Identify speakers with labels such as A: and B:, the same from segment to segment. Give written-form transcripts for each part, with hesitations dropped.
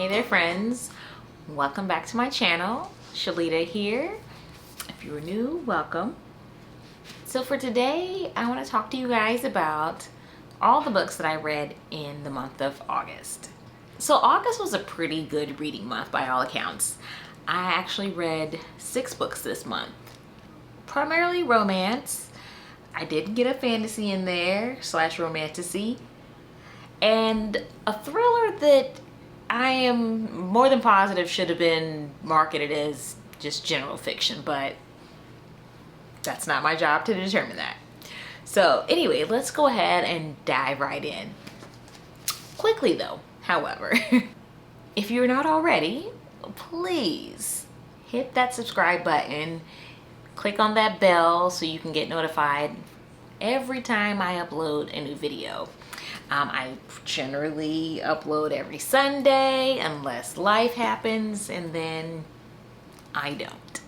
A: Hey there friends, welcome back to my channel. Shalita here. If you're new, welcome. So for today, I want to talk to you guys about all the books that I read in the month of August. So August was a pretty good reading month by all accounts. I actually read 6 books this month, primarily romance. I did get a fantasy in there, / romantasy, and a thriller that I am more than positive should have been marketed as just general fiction, but that's not my job to determine that. So anyway, let's go ahead and dive right in. Quickly though, however, if you're not already, please hit that subscribe button, click on that bell so you can get notified every time I upload a new video. I generally upload every Sunday unless life happens, and then I don't.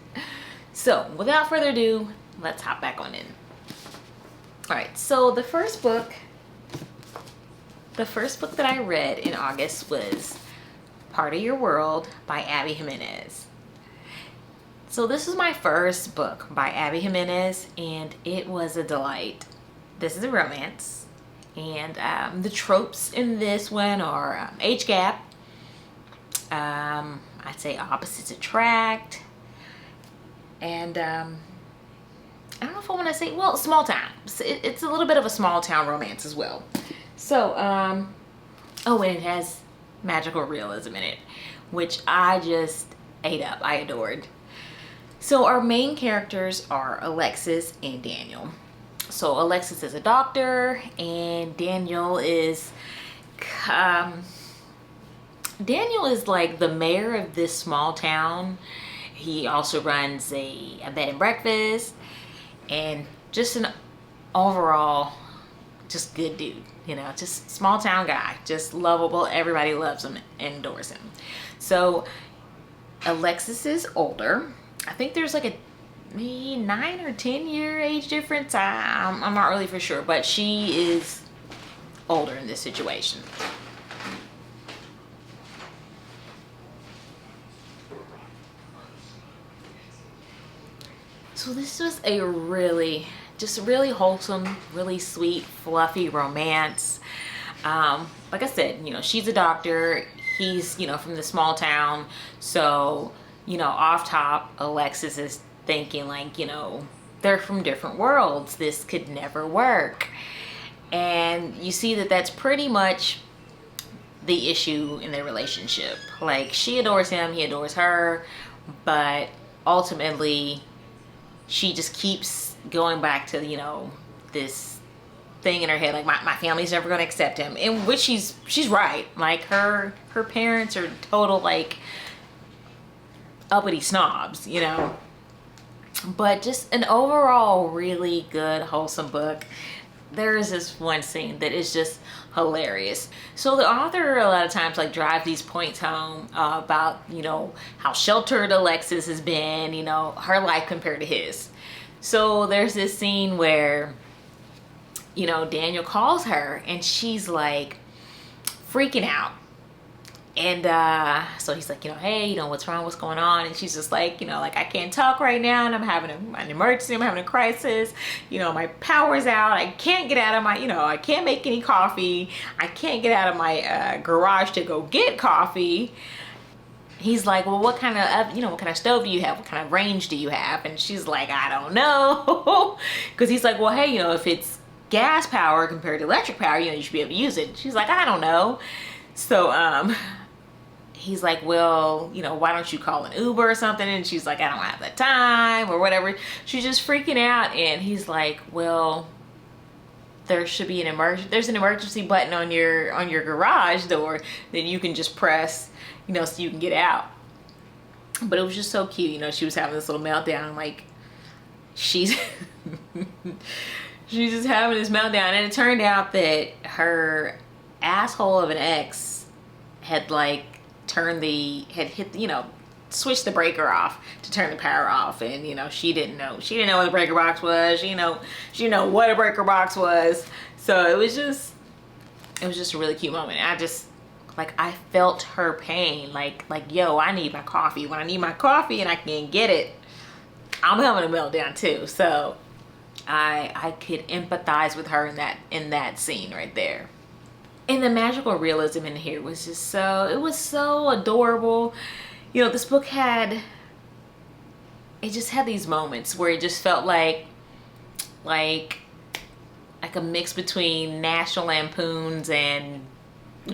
A: So without further ado, let's hop back on in. All right, so the first book that I read in August was Part of Your World by Abby Jimenez. So this is my first book by Abby Jimenez, and it was a delight. This is a romance. And the tropes in this one are age gap, I'd say opposites attract, and I don't know if I want to say, well, small town. It's a little bit of a small town romance as well. So, oh, and it has magical realism in it, which I just ate up. I adored. So our main characters are Alexis and Daniel. So Alexis is a doctor, and Daniel is like the mayor of this small town. He also runs a bed and breakfast, and just an overall just good dude, you know, just small town guy, just lovable. Everybody loves him and adores him. So Alexis is older. I think there's like a maybe 9 or 10 year age difference. I'm not really for sure, but she is older in this situation. So this was a really wholesome, really sweet, fluffy romance. Like I said, you know, she's a doctor. He's, you know, from the small town. So, you know, off top, Alexis is thinking like, you know, they're from different worlds. This could never work. And you see that that's pretty much the issue in their relationship. Like, she adores him, he adores her, but ultimately she just keeps going back to, you know, this thing in her head, like my family's never going to accept him, in which she's right. Like her parents are total like uppity snobs, you know. But just an overall really good, wholesome book. There is this one scene that is just hilarious. So the author a lot of times like drives these points home about, you know, how sheltered Alexis has been, you know, her life compared to his. So there's this scene where, you know, Daniel calls her and she's like freaking out. And so he's like, you know, hey, you know, what's wrong? What's going on? And she's just like, you know, like, I can't talk right now, and I'm having an emergency. I'm having a crisis. You know, my power's out. I can't get out of my, you know, I can't make any coffee. I can't get out of my garage to go get coffee. He's like, well, what kind of, you know, what kind of stove do you have? What kind of range do you have? And she's like, I don't know. Because he's like, well, hey, you know, if it's gas power compared to electric power, you know, you should be able to use it. She's like, I don't know. So, he's like, well, you know, why don't you call an Uber or something? And she's like, I don't have the time or whatever. She's just freaking out. And he's like, well, there should be there's an emergency button on your garage door that you can just press, you know, so you can get out. But it was just so cute. You know, she was having this little meltdown. Like, she's just having this meltdown. And it turned out that her asshole of an ex had like hit, you know, switched the breaker off to turn the power off, and you know, she didn't know what a breaker box was. She didn't know what a breaker box was. So it was just a really cute moment. I just Like I felt her pain. Like yo, I need my coffee. When I need my coffee and I can't get it, I'm having a meltdown too. So I could empathize with her in that scene right there. And the magical realism in here was just so, it was so adorable. You know, this book it just had these moments where it just felt like a mix between National Lampoons and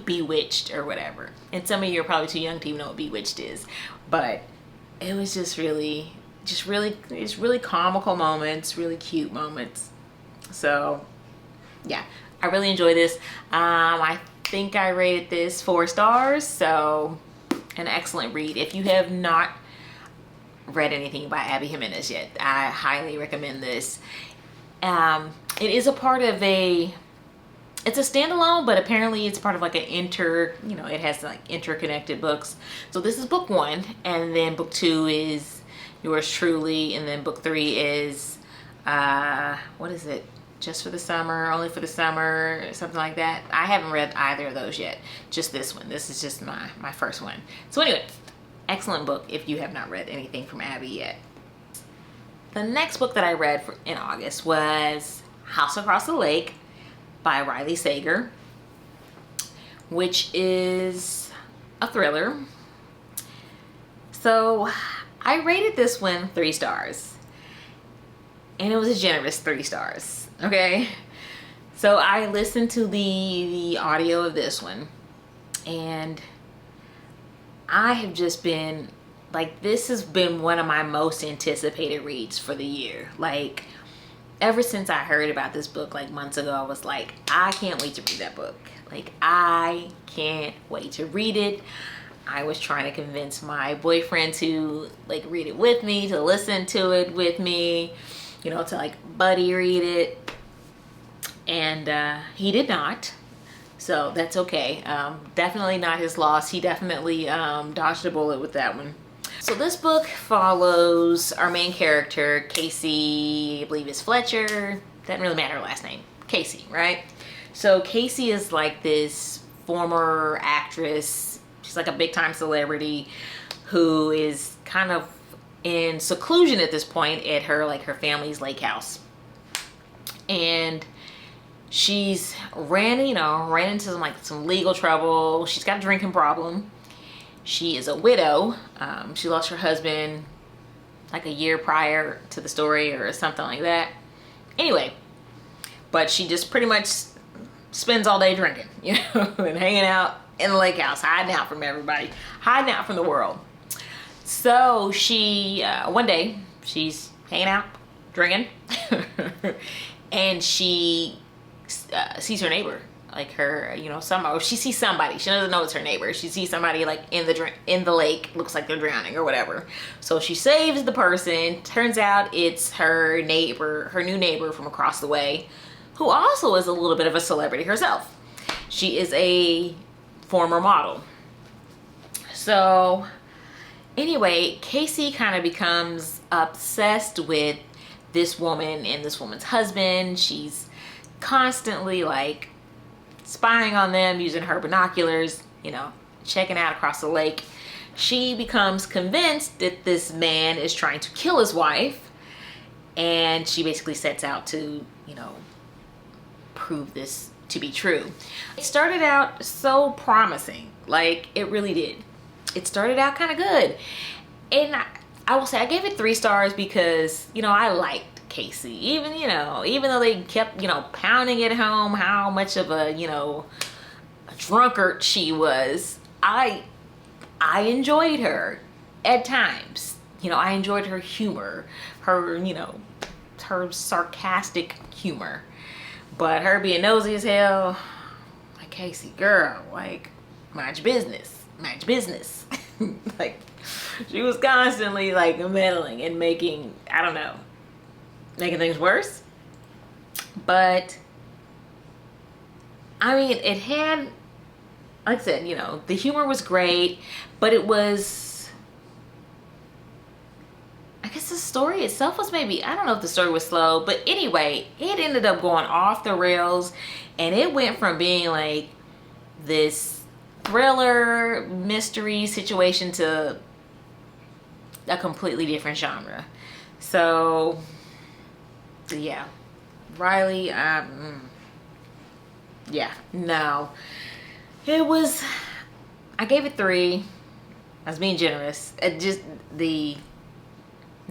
A: Bewitched or whatever. And some of you are probably too young to even know what Bewitched is, but it was just really comical moments, really cute moments. So yeah, I really enjoy this. I think I rated this 4 stars, so an excellent read. If you have not read anything by Abby Jimenez yet, I highly recommend this. It is a part of it's a standalone, but apparently it's part of like it has like interconnected books. So this is book 1, and then book 2 is yours truly, and then book 3 is what is it? Just for the Summer, Only for the Summer, something like that. I haven't read either of those yet. Just this one. This is just my first one. So anyway, excellent book if you have not read anything from Abby yet. The next book that I read in August was House Across the Lake by Riley Sager, which is a thriller. So I rated this one 3 stars, and it was a generous 3 stars. Okay, so I listened to the audio of this one, and I have just been like, this has been one of my most anticipated reads for the year. Like, ever since I heard about this book like months ago, I was like, I can't wait to read that book. Like, I can't wait to read it. I was trying to convince my boyfriend to like read it with me, to listen to it with me, you know, to like buddy read it. And he did not, so that's okay. Definitely not his loss. He definitely dodged a bullet with that one. So this book follows our main character, Casey, I believe is Fletcher. Doesn't really matter her last name. Casey, right? So Casey is like this former actress. She's like a big time celebrity who is kind of in seclusion at this point at her family's lake house. And she's ran into some legal trouble. She's got a drinking problem. She is a widow. She lost her husband like a year prior to the story or something like that. Anyway, but she just pretty much spends all day drinking, you know, and hanging out in the lake house, hiding out from everybody, hiding out from the world. So she, one day, she's hanging out, drinking, and she sees her neighbor, like her, you know, she sees somebody. She doesn't know it's her neighbor. She sees somebody like in the lake, looks like they're drowning or whatever. So she saves the person. Turns out it's her neighbor, her new neighbor from across the way, who also is a little bit of a celebrity herself. She is a former model. So anyway, Casey kind of becomes obsessed with this woman and this woman's husband. She's constantly like spying on them, using her binoculars, you know, checking out across the lake. She becomes convinced that this man is trying to kill his wife, and she basically sets out to, you know, prove this to be true. It started out so promising, like it really did. It started out kind of good, and I will say I gave it 3 stars because, you know, I liked Casey, even though they kept, you know, pounding it home how much of a, you know, a drunkard she was. I enjoyed her at times. You know, I enjoyed her humor, her, you know, her sarcastic humor. But her being nosy as hell, like, Casey, girl, like, mind your business, mind your business. Like, she was constantly like meddling and making things worse. But I mean, it had, like I said, you know, the humor was great, but it was, I guess the story itself was maybe, I don't know if the story was slow, but anyway, it ended up going off the rails, and it went from being like this thriller mystery situation to a completely different genre. So yeah, Riley, yeah, no, it was, I gave it 3. I was being generous. It just the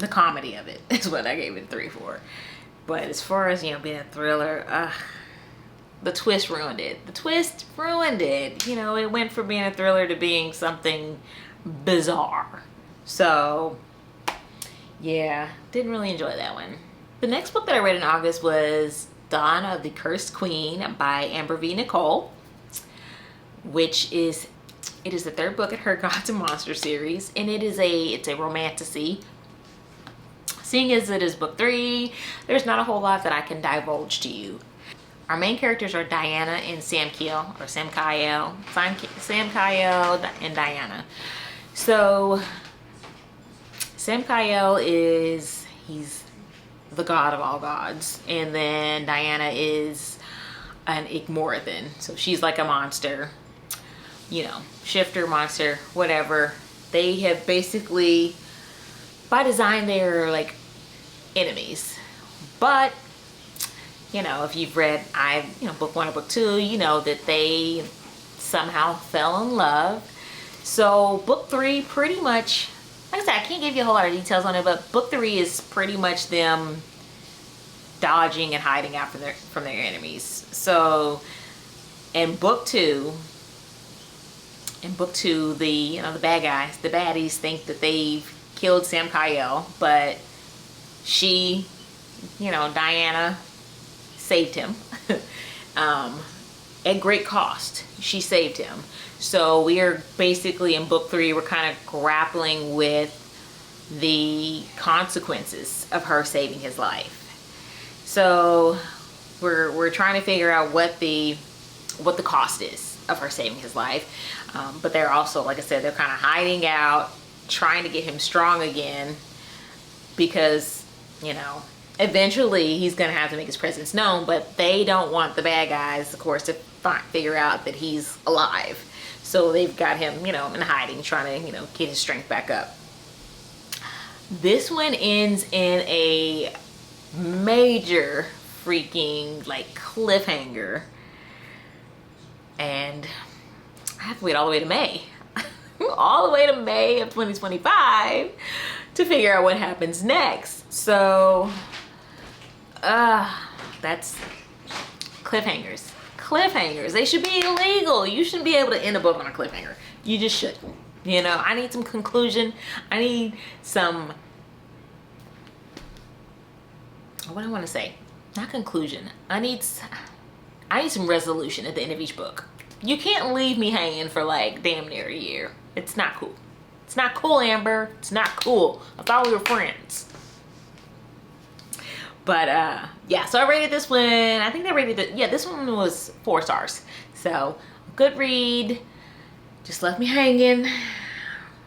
A: comedy of it is what I gave it 3 for. But as far as, you know, being a thriller, the twist ruined it. The twist ruined it. You know, it went from being a thriller to being something bizarre. So yeah, didn't really enjoy that one. The next book that I read in August was Dawn of the Cursed Queen by Amber V. Nicole, which is, it is the 3rd book in her Gods and Monsters series, and it's a romantasy. Seeing as it is book 3, there's not a whole lot that I can divulge to you. Our main characters are Diana and Sam Kyle, or Sam Kyle, and Diana. So Sam Kyle he's the god of all gods, and then Diana is an Igmorathan, so she's like a monster, you know, shifter, monster, whatever. They have basically, by design, they're like enemies. But you know, if you've read book 1 or book 2, you know that they somehow fell in love. So book 3 pretty much, like I said, I can't give you a whole lot of details on it, but book 3 is pretty much them dodging and hiding out from their enemies. So in book 2, the bad guys, the baddies, think that they've killed Sam Kyle, but she, Diana saved him at great cost. She saved him. So we are basically in book 3, we're kind of grappling with the consequences of her saving his life. So we're trying to figure out what the cost is of her saving his life. But they're also, like I said, they're kind of hiding out, trying to get him strong again, because, eventually he's going to have to make his presence known, but they don't want the bad guys, of course, to figure out that he's alive. So they've got him, in hiding, trying to, get his strength back up. This one ends in a major freaking, cliffhanger. And I have to wait all the way to May. All the way to May of 2025 to figure out what happens next. So, that's cliffhangers. Cliffhangers, they should be illegal. You shouldn't be able to end a book on a cliffhanger. You just shouldn't. I need some conclusion. I need some, what do I want to say? Not conclusion. I need some resolution at the end of each book. You can't leave me hanging for damn near a year. It's not cool. It's not cool, Amber. It's not cool. I thought we were friends. But yeah, so I rated this one, I think they rated it, yeah, this one was 4 stars. So, good read. Just left me hanging.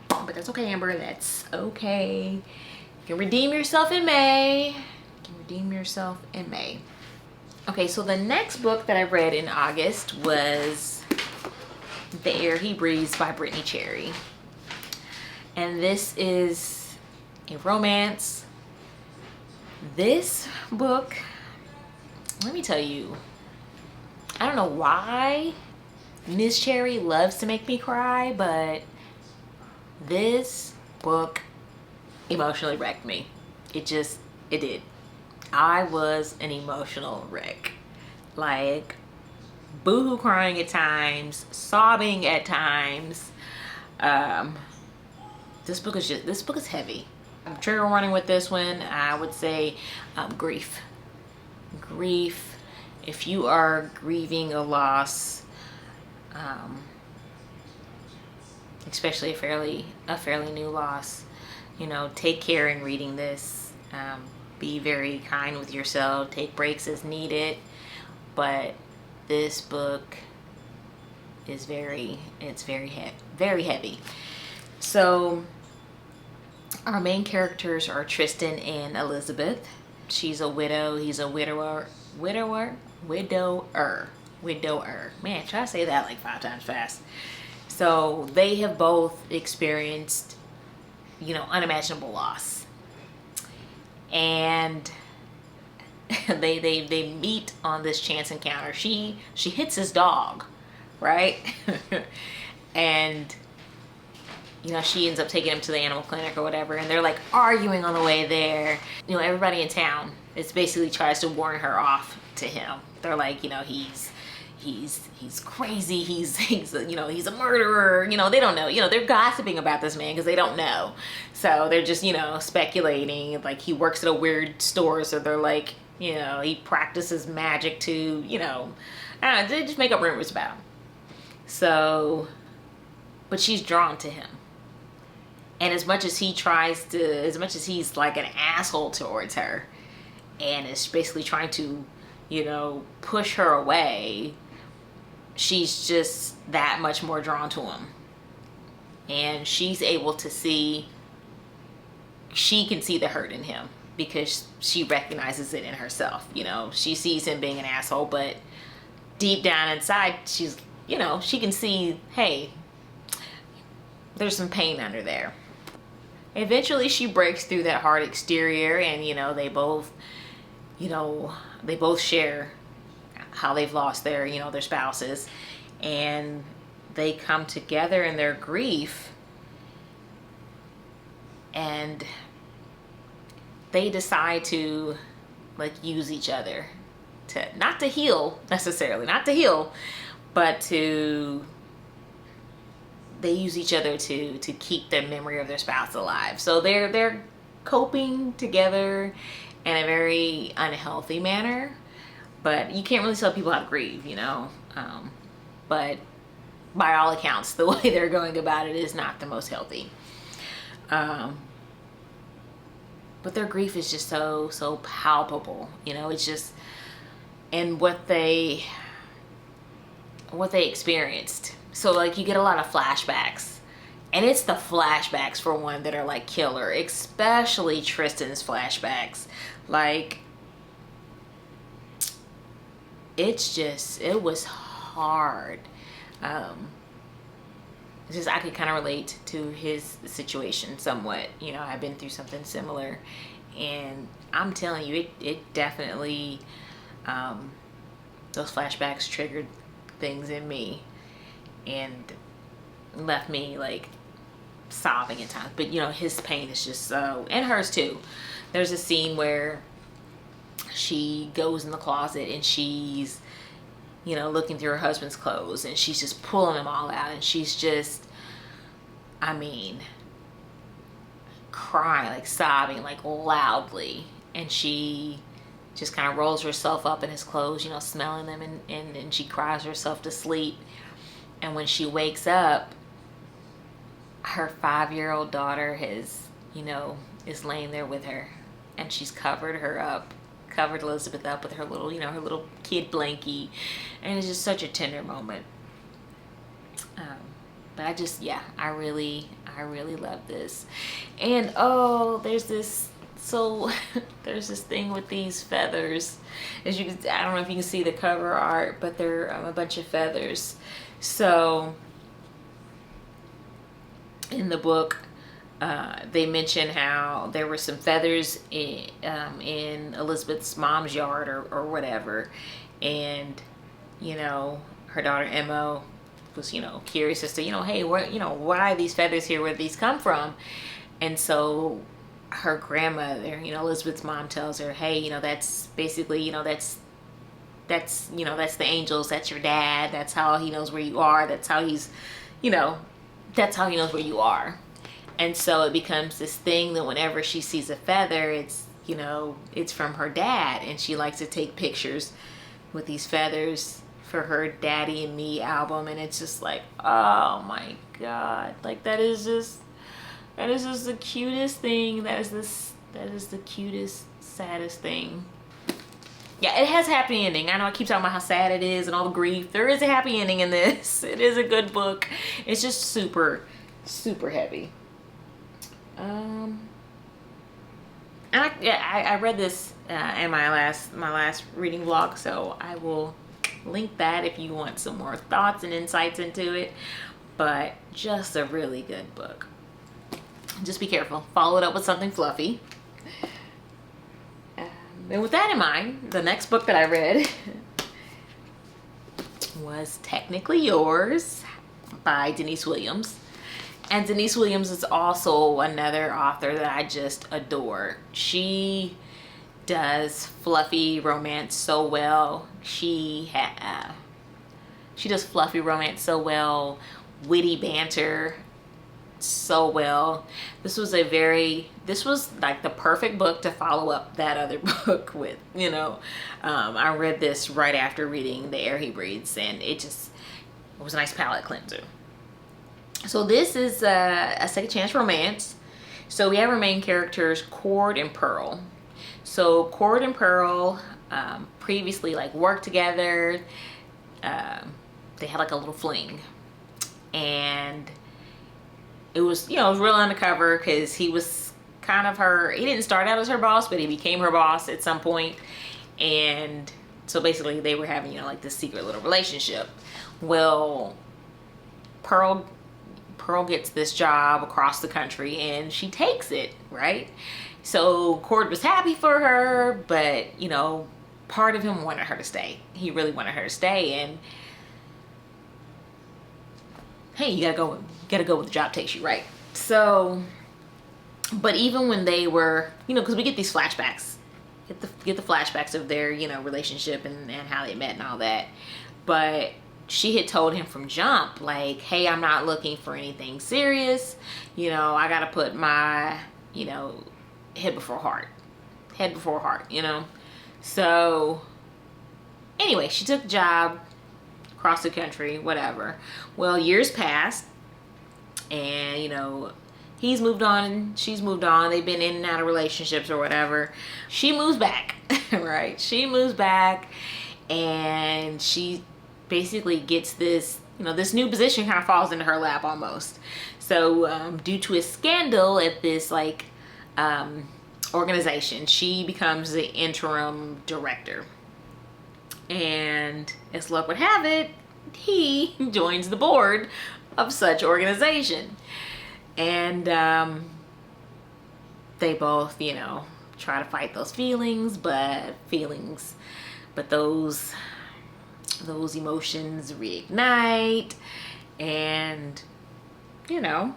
A: But that's okay, Amber. That's okay. You can redeem yourself in May. You can redeem yourself in May. Okay, so the next book that I read in August was The Air He Breathes by Brittany Cherry. And this is a romance. This book, let me tell you, I don't know why Ms. Cherry loves to make me cry, but this book emotionally wrecked me. It did. I was an emotional wreck. Boohoo crying at times, sobbing at times. This book is heavy. Trigger warning with this one, I would say grief. Grief. If you are grieving a loss, especially a fairly new loss, take care in reading this. Be very kind with yourself. Take breaks as needed. But this book is very heavy. So our main characters are Tristan and Elizabeth. She's a widow. He's a widower. Man, try to say that 5 times fast. So they have both experienced, unimaginable loss. And they meet on this chance encounter. She hits his dog, right? And she ends up taking him to the animal clinic or whatever, and they're like arguing on the way there. Everybody in town is basically tries to warn her off to him. They're like, he's crazy. He's a murderer. They don't know. They're gossiping about this man because they don't know. So they're just, speculating. Like, he works at a weird store, so they're like, he practices magic to, I don't know, they just make up rumors about him. So, but she's drawn to him. And as much as he's like an asshole towards her and is basically trying to, push her away, she's just that much more drawn to him. And she's able to she can see the hurt in him because she recognizes it in herself. She sees him being an asshole, but deep down inside, she's, she can see, hey, there's some pain under there. Eventually she breaks through that hard exterior, and they both share how they've lost their spouses, and they come together in their grief, and they decide to use each other not to heal, but they use each other to keep the memory of their spouse alive. So they're coping together in a very unhealthy manner, but you can't really tell people how to grieve, but by all accounts, the way they're going about it is not the most healthy. But their grief is just so palpable, it's just, and what they experienced. So you get a lot of flashbacks, and it's the flashbacks for one that are killer, especially Tristan's flashbacks. It was hard. I could kind of relate to his situation somewhat. I've been through something similar, and I'm telling you, it definitely, those flashbacks triggered things in me and left me sobbing at times. But his pain is just so, and hers too. There's a scene where she goes in the closet and she's looking through her husband's clothes, and she's just pulling them all out, and she's just, crying, sobbing, loudly, and she just kind of rolls herself up in his clothes, smelling them, and she cries herself to sleep. And when she wakes up, her 5-year-old daughter is laying there with her, and she's covered Elizabeth up with her little kid blankie, and it's just such a tender moment. But I really love this. And there's this thing with these feathers. I don't know if you can see the cover art, but they're a bunch of feathers. So in the book, they mention how there were some feathers in Elizabeth's mom's yard or whatever, and her daughter Emma was curious as to hey, why are these feathers here? Where did these come from? And so her grandmother, Elizabeth's mom, tells her, hey, that's basically that's the angels, that's your dad, that's how he knows where you are, that's how he knows where you are. And so it becomes this thing that whenever she sees a feather, it's from her dad, and she likes to take pictures with these feathers for her Daddy and Me album. And it's just oh my God, that is just the cutest thing. That is the cutest, saddest thing. Yeah, it has a happy ending. I know I keep talking about how sad it is and all the grief. There is a happy ending in this. It is a good book. It's just super, super heavy. I read this in my last reading vlog, so I will link that if you want some more thoughts and insights into it. but just a really good book. Just be careful. Follow it up with something fluffy. And with that in mind, the next book that I read was Technically Yours by Denise Williams. And Denise Williams is also another author that I just adore. She does fluffy romance so well. She does fluffy romance so well, witty banter so well. This was like the perfect book to follow up that other book with, you know. I read this right after reading The Air He Breathes, and it was a nice palate cleanser. So this is a second chance romance. So we have our main characters, Cord and Pearl. So Cord and Pearl previously like worked together. They had like a little fling, and it was, you know, it was real undercover because he was kind of he didn't start out as her boss, but he became her boss at some point. And so basically they were having, you know, like this secret little relationship. Well, Pearl gets this job across the country and she takes it, right? So Cord was happy for her, but, you know, part of him wanted her to stay. He really wanted her to stay, and hey, you gotta go where the job takes you, right? So, but even when they were, you know, because we get these flashbacks, get the flashbacks of their, you know, relationship and how they met and all that. But she had told him from jump, like, hey, I'm not looking for anything serious. You know, I gotta put my, you know, head before heart, you know. So anyway, she took the job across the country, whatever. Well, years passed, and, you know, he's moved on and she's moved on. They've been in and out of relationships or whatever. She moves back, right? She moves back, and she basically gets this, you know, this new position kind of falls into her lap almost. So due to a scandal at this like organization, she becomes the interim director. And as luck would have it, he joins the board of such organization. And they both, you know, try to fight those feelings, but those emotions reignite, and, you know,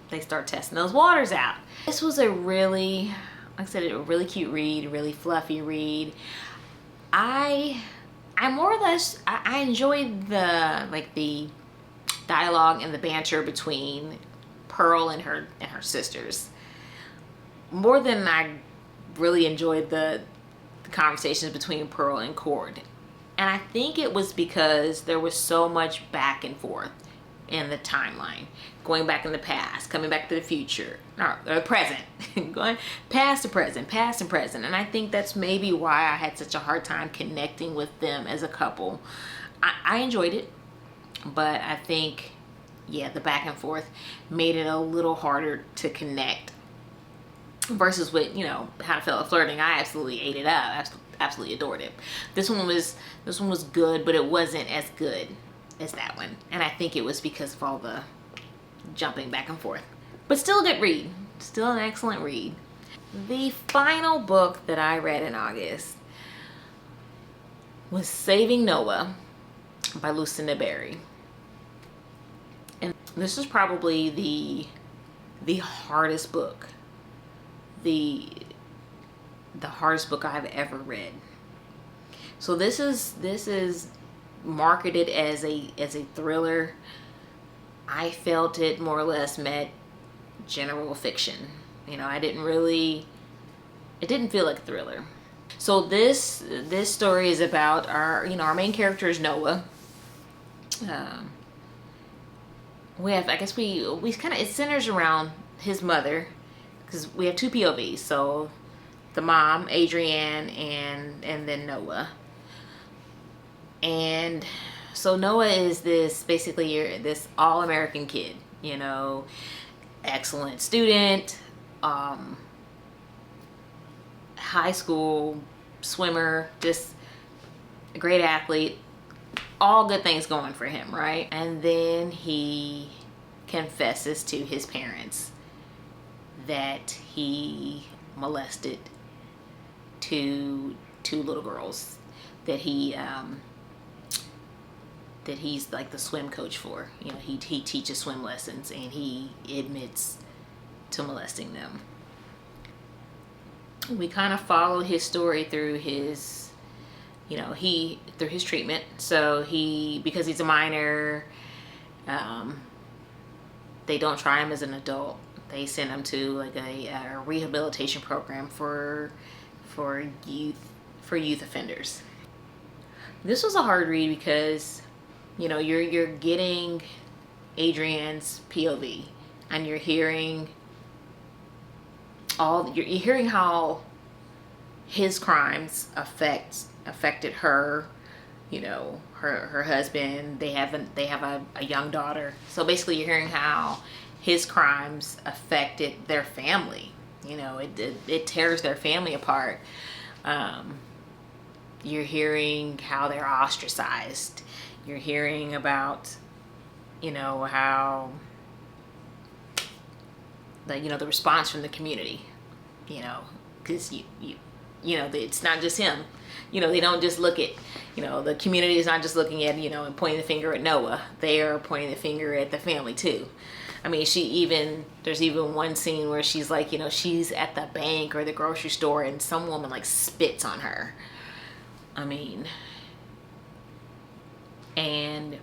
A: they start testing those waters out. This was a really, like I said, a really cute read, really fluffy read. I more or less, I enjoyed the dialogue and the banter between Pearl and her sisters more than I really enjoyed the conversations between Pearl and Cord. And I think it was because there was so much back and forth in the timeline, going back in the past, coming back to the future, or present, going past to present, past and present. And I think that's maybe why I had such a hard time connecting with them as a couple. I enjoyed it, but I think, yeah, the back and forth made it a little harder to connect versus with, you know, How to Fail at Flirting. I absolutely ate it up. Absolutely adored it. This one was good, but it wasn't as good as that one. And I think it was because of all the jumping back and forth. But still a good read. Still an excellent read. The final book that I read in August was Saving Noah by Lucinda Berry. And this is probably the hardest book. The hardest book I've ever read. So this is marketed as a thriller. I felt it more or less met general fiction. You know, it didn't feel like a thriller. So this story is about our main character is Noah. It centers around his mother, because we have two POVs. So the mom, Adrienne, and then Noah. And so Noah is this all-American kid, you know, excellent student, high school swimmer, just a great athlete, all good things going for him, right? And then he confesses to his parents that he molested two little girls that he's like the swim coach for. You know, he teaches swim lessons, and he admits to molesting them. We kind of follow his story through his, you know, through his treatment. So because he's a minor, they don't try him as an adult. They send him to like a rehabilitation program for youth offenders. This was a hard read because, you know, you're getting Adrian's POV, and you're hearing how his crimes affected her, you know, her husband. They have a young daughter. So basically you're hearing how his crimes affected their family. You know, it tears their family apart. You're hearing how they're ostracized. You're hearing about, you know, how the response from the community, you know, because you know, it's not just him. You know, they don't just look at, you know, the community is not just looking at, you know, and pointing the finger at Noah. They are pointing the finger at the family too. I mean, there's even one scene where she's like, you know, she's at the bank or the grocery store and some woman like spits on her. I mean, and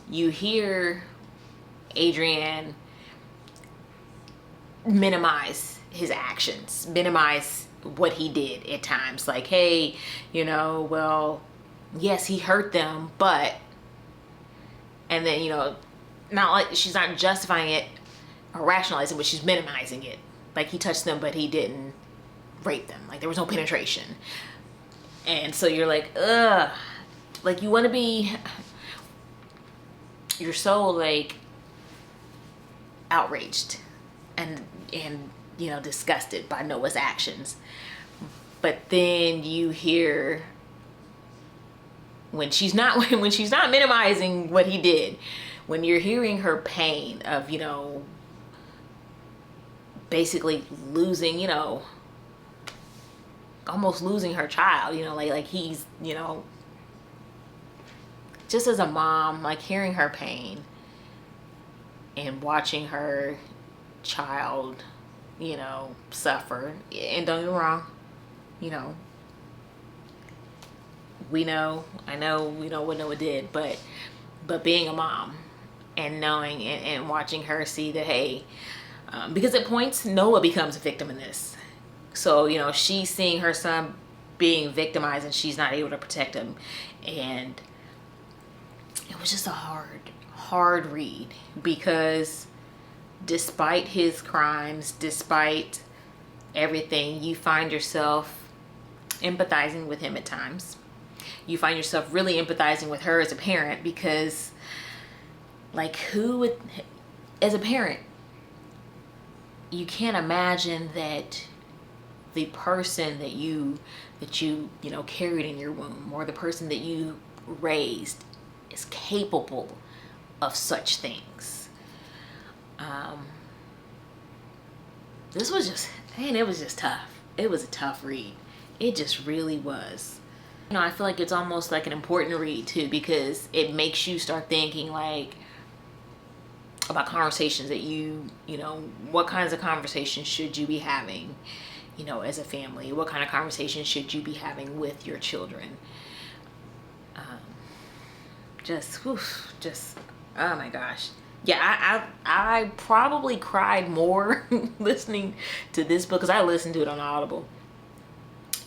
A: you hear Adrian minimize his actions, minimize what he did at times. Like, hey, you know, well, yes, he hurt them, but, and then, you know, not like she's not justifying it or rationalizing, but she's minimizing it. Like, he touched them, but he didn't rape them. Like, there was no penetration. And so you're like, ugh. Like, you want to be, you're so like outraged and you know, disgusted by Noah's actions. But then you hear when she's not minimizing what he did, when you're hearing her pain of, you know, basically losing, you know, almost losing her child, you know, like he's, you know, just as a mom, like hearing her pain and watching her child, you know, suffer. And don't get me wrong, you know, we know what Noah did, but being a mom and knowing and watching her see that, hey, because at points Noah becomes a victim in this. So, you know, she's seeing her son being victimized and she's not able to protect him. And it was just a hard read, because despite his crimes, despite everything, you find yourself empathizing with him at times. You find yourself really empathizing with her as a parent, because like, who would, as a parent, you can't imagine that the person that you know, carried in your womb, or the person that you raised, is capable of such things. This was just, man, it was just tough. It was a tough read. It just really was. You know, I feel like it's almost like an important read too, because it makes you start thinking like about conversations that you know, what kinds of conversations should you be having, you know, as a family? What kind of conversations should you be having with your children? Just, oh my gosh. Yeah, I probably cried more listening to this book, because I listened to it on Audible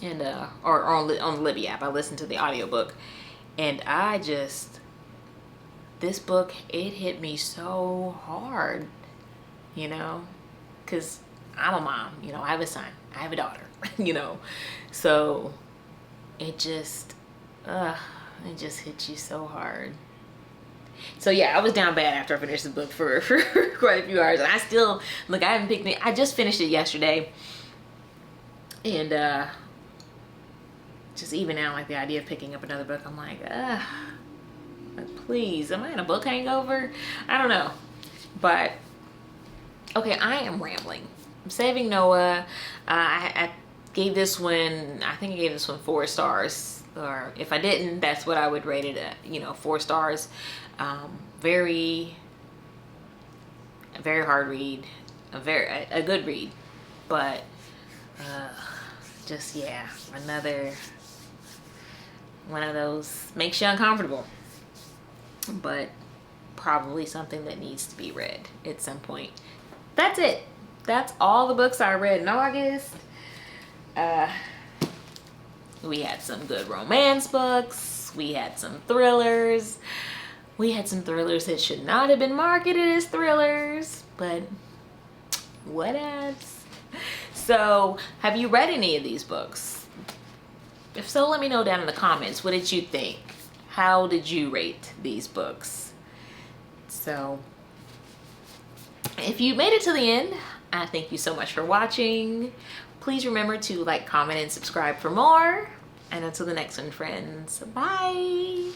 A: and or on the Libby app. I listened to the audiobook, and this book, it hit me so hard, you know, because I'm a mom, you know, I have a son, I have a daughter, you know, so it just hit you so hard. So yeah, I was down bad after I finished the book for quite a few hours, and I still, look, I haven't picked it. I just finished it yesterday, and just even now, like the idea of picking up another book, I'm like, Like, please, am I in a book hangover? I don't know. But, okay, I am rambling. I'm Saving Noah. I gave this one, I think I gave this one 4 stars. Or if I didn't, that's what I would rate it at, 4 stars. Very, very hard read. A good read. But, just, yeah, another one of those makes you uncomfortable. But probably something that needs to be read at some point. That's it. That's all the books I read in August. We had some good romance books. We had some thrillers. We had some thrillers that should not have been marketed as thrillers, but what else? So, have you read any of these books? If so, let me know down in the comments. What did you think? How did you rate these books? So, if you made it to the end, I thank you so much for watching. Please remember to like, comment, and subscribe for more. And until the next one, friends, bye.